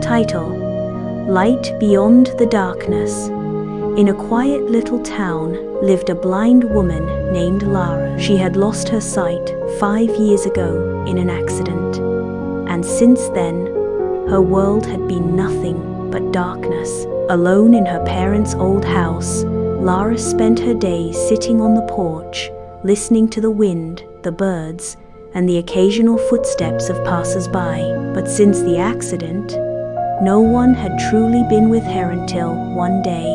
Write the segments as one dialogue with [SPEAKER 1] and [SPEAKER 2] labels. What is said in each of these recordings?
[SPEAKER 1] Title: Light Beyond the Darkness. In a quiet little town lived a blind woman named Laras. She had lost her sight 5 years ago in an accident, and since then, her world had been nothing but darkness. Alone in her parents' old house, Laras spent her days sitting on the porch, listening to the wind, the birds, and the occasional footsteps of passersby. But since the accident, no one had truly been with her until one day.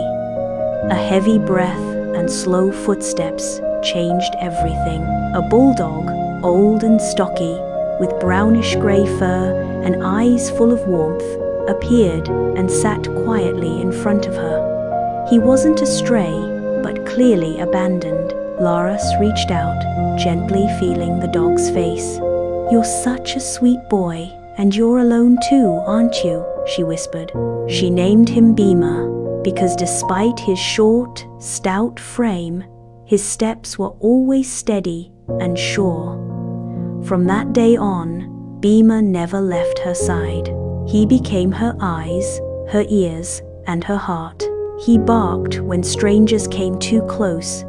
[SPEAKER 1] A heavy breath and slow footsteps changed everything. A bulldog, old and stocky, with brownish-gray fur and eyes full of warmth, appeared and sat quietly in front of her. He wasn't a stray, but clearly abandoned. Laras reached out, gently feeling the dog's face. "You're such a sweet boy, and you're alone too, aren't you?" she whispered. She named him Bima, because despite his short, stout frame, his steps were always steady and sure. From that day on, Bima never left her side. He became her eyes, her ears, and her heart. He barked when strangers came too close,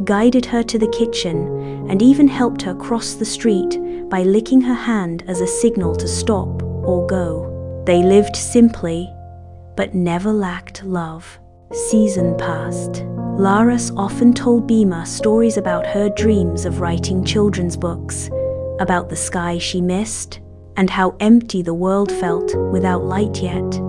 [SPEAKER 1] guided her to the kitchen, and even helped her cross the street by licking her hand as a signal to stop or go. They lived simply, but never lacked love. Season passed. Laras often told Bima stories about her dreams of writing children's books, about the sky she missed, and how empty the world felt without light yet,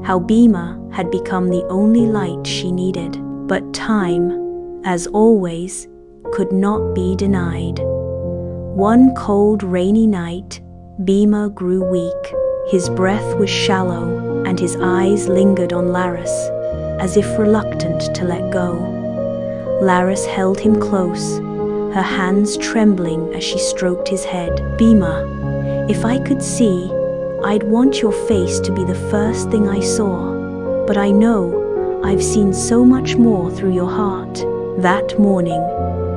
[SPEAKER 1] how Bima had become the only light she needed. But time, as always, could not be denied. One cold, rainy night, Bima grew weak. His breath was shallow, and his eyes lingered on Laras, as if reluctant to let go. Laras held him close, her hands trembling as she stroked his head. "Bima, if I could see, I'd want your face to be the first thing I saw. But I know I've seen so much more through your heart." That morning,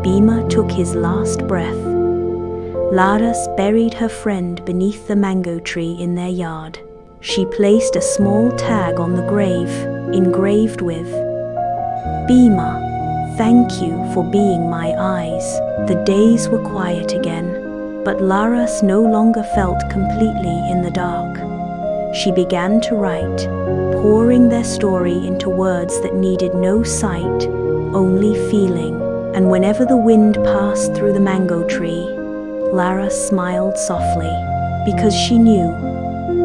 [SPEAKER 1] Bima took his last breath. Laras buried her friend beneath the mango tree in their yard. She placed a small tag on the grave, engraved with, "Bima, thank you for being my eyes." The days were quiet again, but Laras no longer felt completely in the dark. She began to write, pouring their story into words that needed no sight, only feeling. And whenever the wind passed through the mango tree, Laras smiled softly, because she knew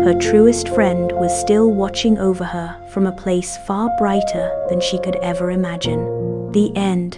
[SPEAKER 1] her truest friend was still watching over her from a place far brighter than she could ever imagine. The end.